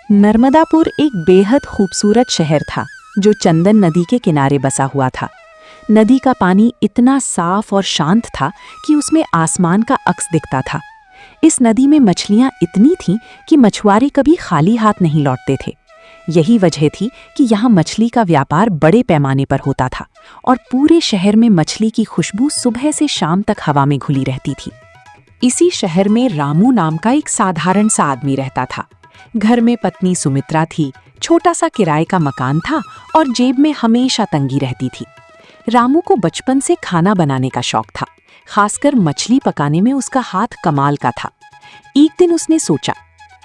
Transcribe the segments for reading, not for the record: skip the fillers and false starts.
नर्मदापुर एक बेहद खूबसूरत शहर था जो चंदन नदी के किनारे बसा हुआ था। नदी का पानी इतना साफ और शांत था कि उसमें आसमान का अक्स दिखता था। इस नदी में मछलियां इतनी थीं कि मछुआरे कभी खाली हाथ नहीं लौटते थे। यही वजह थी कि यहाँ मछली का व्यापार बड़े पैमाने पर होता था और पूरे शहर में मछली की खुशबू सुबह से शाम तक हवा में घुली रहती थी। इसी शहर में रामू नाम का एक साधारण सा आदमी रहता था। घर में पत्नी सुमित्रा थी, छोटा सा किराए का मकान था और जेब में हमेशा तंगी रहती थी। रामू को बचपन से खाना बनाने का शौक था, खासकर मछली पकाने में उसका हाथ कमाल का था। एक दिन उसने सोचा,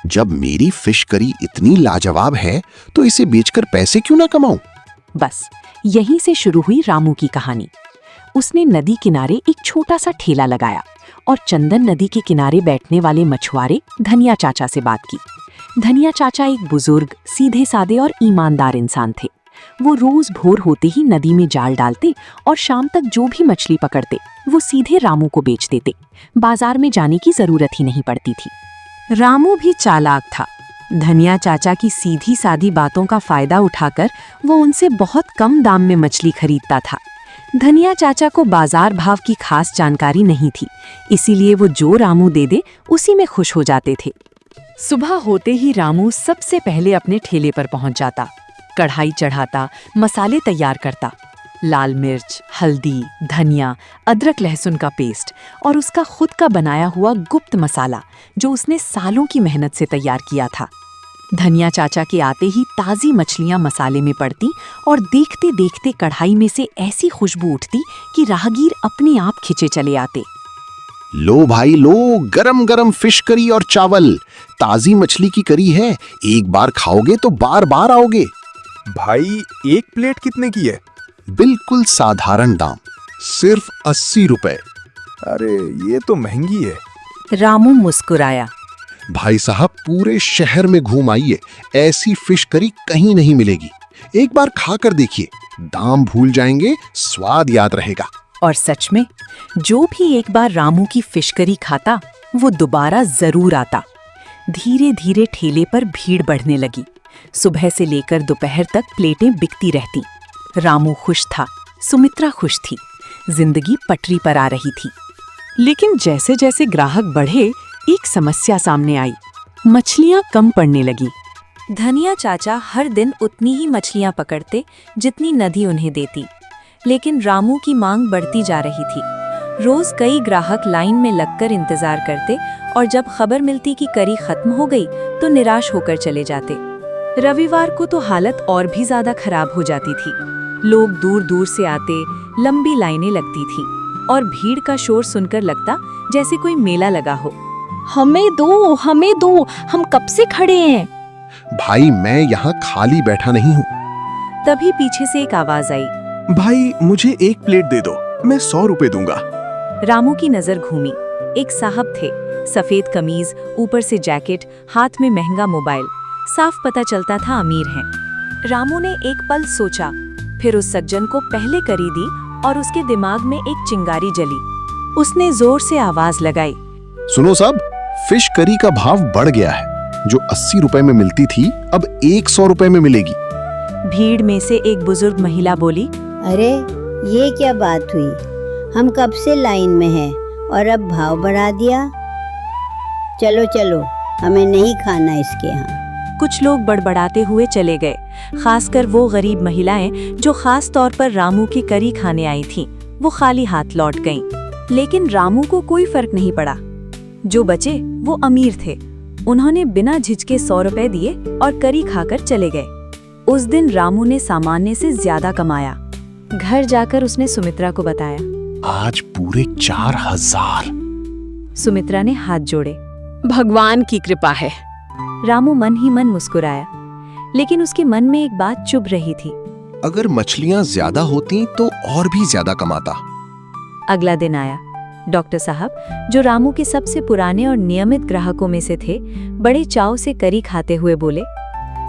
जब मेरी फिश करी इतनी लाजवाब है तो इसे बेचकर पैसे क्यों ना कमाऊं? बस यहीं से शुरू हुई रामू की कहानी। उसने नदी किनारे एक छोटा सा ठेला लगाया और चंदन नदी के किनारे बैठने वाले मछुआरे धनिया चाचा से बात की। धनिया चाचा एक बुजुर्ग, सीधे सादे और ईमानदार इंसान थे। वो रोज भोर होते ही नदी में जाल डालते और शाम तक जो भी मछली पकड़ते वो सीधे रामू को बेच देते। बाजार में जाने की जरूरत ही नहीं पड़ती थी। रामू भी चालाक था। धनिया चाचा की सीधी सादी बातों का फायदा उठाकर वो उनसे बहुत कम दाम में मछली खरीदता था। धनिया चाचा को बाजार भाव की खास जानकारी नहीं थी, इसीलिए वो जो रामू दे दे उसी में खुश हो जाते थे। सुबह होते ही रामू सबसे पहले अपने ठेले पर पहुंच जाता, कढ़ाई चढ़ाता, मसाले तैयार करता। लाल मिर्च, हल्दी, धनिया, अदरक लहसुन का पेस्ट और उसका खुद का बनाया हुआ गुप्त मसाला जो उसने सालों की मेहनत से तैयार किया था। धनिया चाचा के आते ही ताज़ी मछलियां मसाले में पड़ती और देखते देखते कढ़ाई में से ऐसी खुशबू उठती कि राहगीर अपने आप खिंचे चले आते। लो भाई लो, गरम गरम फिश करी और चावल, ताजी मछली की करी है, एक बार खाओगे तो बार बार आओगे। भाई एक प्लेट कितने की है? बिल्कुल साधारण दाम, सिर्फ 80 रुपए। अरे ये तो महंगी है। रामू मुस्कुराया। भाई साहब, पूरे शहर में घूम आइए, ऐसी फिश करी कहीं नहीं मिलेगी। एक बार खाकर देखिए, दाम भूल जाएंगे, स्वाद याद रहेगा। और सच में जो भी एक बार रामू की फिश करी खाता वो दोबारा जरूर आता। धीरे धीरे ठेले पर भीड़ बढ़ने लगी। सुबह से लेकर दोपहर तक प्लेटें बिकती रहती। रामू खुश था, सुमित्रा खुश थी, जिंदगी पटरी पर आ रही थी। लेकिन जैसे जैसे ग्राहक बढ़े, एक समस्या सामने आई। मछलियां कम पड़ने लगी। धनिया चाचा हर दिन उतनी ही मछलियां पकड़ते जितनी नदी उन्हें देती, लेकिन रामू की मांग बढ़ती जा रही थी। रोज कई ग्राहक लाइन में लगकर इंतजार करते और जब खबर मिलती कि करी खत्म हो गई तो निराश होकर चले जाते। रविवार को तो हालत और भी ज्यादा खराब हो जाती थी। लोग दूर दूर से आते, लंबी लाइनें लगती थी और भीड़ का शोर सुनकर लगता जैसे कोई मेला लगा हो। हमें दो, हमें दो, हम कब से खड़े हैं। भाई मैं यहाँ खाली बैठा नहीं हूँ। तभी पीछे से एक आवाज आई, भाई मुझे एक प्लेट दे दो, मैं 100 रुपए दूंगा। रामू की नजर घूमी। एक साहब थे, सफेद कमीज, ऊपर से जैकेट, हाथ में महंगा मोबाइल। साफ पता चलता था अमीर हैं। रामू ने एक पल सोचा, फिर उस सज्जन को पहले करी दी और उसके दिमाग में एक चिंगारी जली। उसने जोर से आवाज लगाई, सुनो साहब, फिश करी का भाव बढ़ गया है। जो 80 रुपए में मिलती थी अब 100 रुपए में मिलेगी। भीड़ में से एक बुजुर्ग महिला बोली, अरे ये क्या बात हुई, हम कब से लाइन में हैं और अब भाव बढ़ा दिया। चलो चलो, हमें नहीं खाना इसके यहाँ। कुछ लोग बड़बड़ाते हुए चले गए, खासकर वो गरीब महिलाएं जो खास तौर पर रामू की करी खाने आई थीं। वो खाली हाथ लौट गईं। लेकिन रामू को कोई फर्क नहीं पड़ा। जो बचे वो अमीर थे। उन्होंने बिना झिझके 100 रुपए दिए और करी खाकर चले गए। उस दिन रामू ने सामान्य से ज्यादा कमाया। घर जाकर उसने सुमित्रा को बताया। आज पूरे 4000। सुमित्रा ने हाथ जोड़े। भगवान की कृपा है। रामू मन ही मन मुस्कुराया, लेकिन उसके मन में एक बात चुभ रही थी। अगर मछलियां ज्यादा होती तो और भी ज्यादा कमाता। अगला दिन आया। डॉक्टर साहब, जो रामू के सबसे पुराने और नियमित ग्राहकों में से थे, बड़े चाव से करी खाते हुए बोले,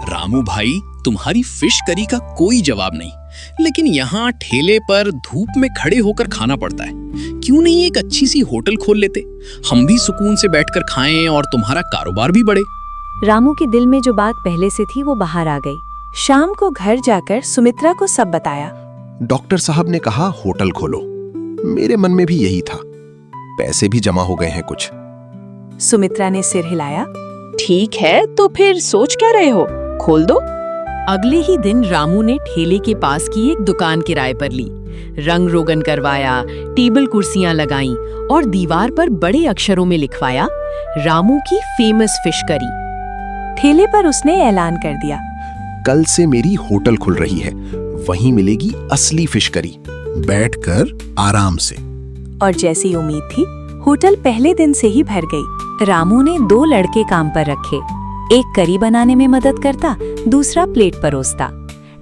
रामू भाई, तुम्हारी फिश करी का कोई जवाब नहीं, लेकिन यहाँ ठेले पर धूप में खड़े होकर खाना पड़ता है। क्यों नहीं एक अच्छी सी होटल खोल लेते? हम भी सुकून से बैठकर खाएं और तुम्हारा कारोबार भी बढ़े। रामू के दिल में जो बात पहले से थी वो बाहर आ गई। शाम को घर जाकर सुमित्रा को सब बताया। डॉक्टर साहब ने कहा होटल खोलो। मेरे मन में भी यही था। पैसे भी जमा हो गए हैं कुछ। सुमित्रा ने सिर हिलाया। ठीक है, तो फिर सोच क्या रहे हो, खोल दो। अगले ही दिन रामू ने ठेले के पास की एक दुकान किराए पर ली। रंग रोगन करवाया, टेबल कुर्सियां लगाईं और दीवार पर बड़े अक्षरों में लिखवाया, रामू की फेमस फिश करी। ठेले पर उसने ऐलान कर दिया, कल से मेरी होटल खुल रही है, वहीं मिलेगी असली फिश करी, बैठकर आराम से। और जैसी उम्मीद थी, होटल पहले दिन से ही भर गई। रामू ने 2 लड़के काम पर रखे। एक करी बनाने में मदद करता, दूसरा प्लेट परोसता।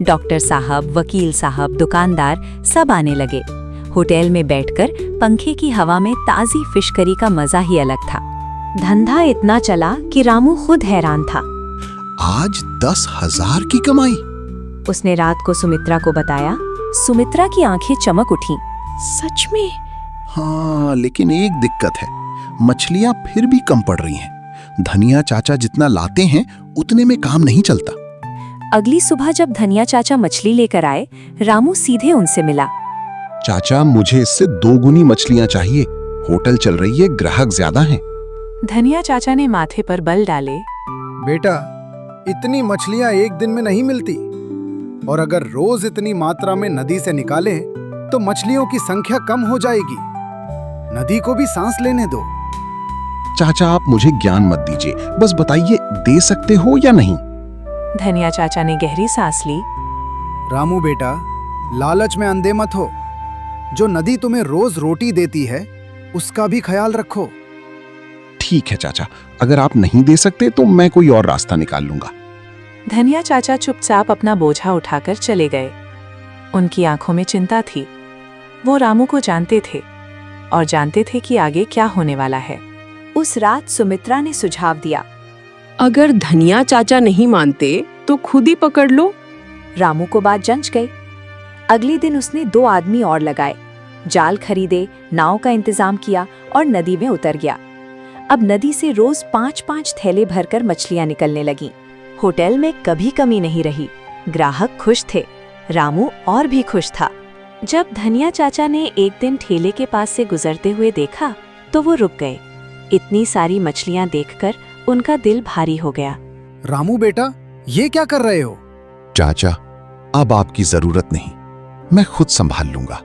डॉक्टर साहब, वकील साहब, दुकानदार सब आने लगे। होटल में बैठकर पंखे की हवा में ताजी फिश करी का मजा ही अलग था। धंधा इतना चला कि रामू खुद हैरान था। आज 10,000 की कमाई। उसने रात को सुमित्रा को बताया। सुमित्रा की आंखें चमक उठीं। सच में? हाँ, लेकिन एक दिक्कत है, मछलियां फिर भी कम पड़ रही हैं। धनिया चाचा जितना लाते हैं उतने में काम नहीं चलता। अगली सुबह जब धनिया चाचा मछली लेकर आए, रामू सीधे उनसे मिला। चाचा, मुझे इससे 2 गुनी मछलियां चाहिए। होटल चल रही है, ग्राहक ज्यादा हैं। धनिया चाचा ने माथे पर बल डाले। बेटा, इतनी मछलियां एक दिन में नहीं मिलती, और अगर रोज इतनी मात्रा में नदी से निकालें तो मछलियों की संख्या कम हो जाएगी। नदी को भी सांस लेने दो। चाचा, आप मुझे ज्ञान मत दीजिए, बस बताइए दे सकते हो या नहीं। धनिया चाचा ने गहरी सांस ली। रामू बेटा, लालच में अंधे मत हो। जो नदी तुम्हें रोज रोटी देती है उसका भी ख्याल रखो। ठीक है चाचा, अगर आप नहीं दे सकते तो मैं कोई और रास्ता निकाल लूंगा। धनिया चाचा चुपचाप अपना बोझा उठाकर चले गए। उनकी आंखों में चिंता थी। वो रामू को जानते थे और जानते थे कि आगे क्या होने वाला है। उस रात सुमित्रा ने सुझाव दिया, अगर धनिया चाचा नहीं मानते तो खुद ही पकड़ लो। रामू को बात जंच गई। अगले दिन उसने 2 आदमी और लगाए, जाल खरीदे, नाव का इंतजाम किया और नदी में उतर गया। अब नदी से रोज 5-5 थैले भरकर मछलियां निकलने लगीं। होटल में कभी कमी नहीं रही। ग्राहक खुश थे, रामू और भी खुश था। जब धनिया चाचा ने एक दिन ठेले के पास से गुजरते हुए देखा तो वो रुक गए। इतनी सारी मछलियां देखकर उनका दिल भारी हो गया। रामू बेटा, ये क्या कर रहे हो? चाचा, अब आपकी जरूरत नहीं, मैं खुद संभाल लूंगा।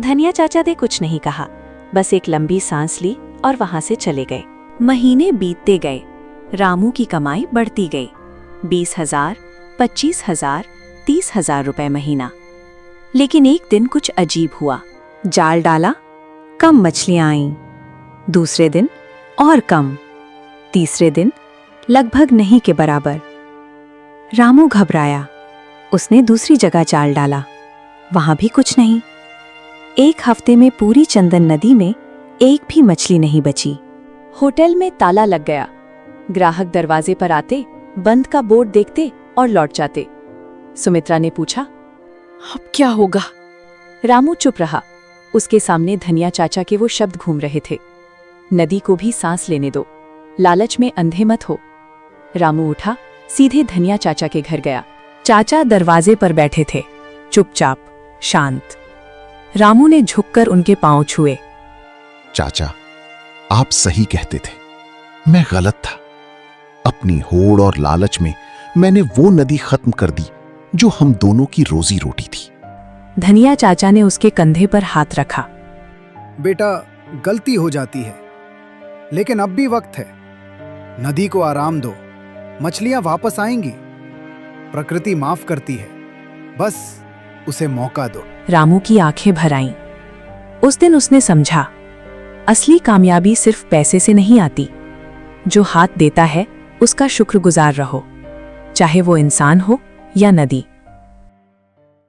धनिया चाचा ने कुछ नहीं कहा, बस एक लंबी सांस ली और वहां से चले गए। महीने बीतते गए, रामू की कमाई बढ़ती गई। 20,000, 25,000, 30,000 रुपए महीना। लेकिन एक दिन कुछ अजीब हुआ। जाल डाला, कम मछलियां आईं। दूसरे दिन और कम। तीसरे दिन लगभग नहीं के बराबर। रामू घबराया। उसने दूसरी जगह जाल डाला, वहां भी कुछ नहीं। एक हफ्ते में पूरी चंदन नदी में एक भी मछली नहीं बची। होटल में ताला लग गया। ग्राहक दरवाजे पर आते, बंद का बोर्ड देखते और लौट जाते। सुमित्रा ने पूछा, अब क्या होगा? रामू चुप रहा। उसके सामने धनिया चाचा के वो शब्द घूम रहे थे, नदी को भी सांस लेने दो, लालच में अंधे मत हो। रामू उठा, सीधे धनिया चाचा के घर गया। चाचा दरवाजे पर बैठे थे, चुपचाप, शांत। रामू ने झुककर उनके पांव छुए। चाचा, आप सही कहते थे, मैं गलत था। अपनी होड़ और लालच में मैंने वो नदी खत्म कर दी जो हम दोनों की रोजी रोटी थी। धनिया चाचा ने उसके कंधे पर हाथ रखा। बेटा, गलती हो जाती है, लेकिन अब भी वक्त है। नदी को आराम दो, मछलियां वापस आएंगी। प्रकृति माफ करती है, बस उसे मौका दो। रामू की आंखें भर आईं। उस दिन उसने समझा, असली कामयाबी सिर्फ पैसे से नहीं आती। जो हाथ देता है उसका शुक्रगुजार रहो, चाहे वो इंसान हो या नदी।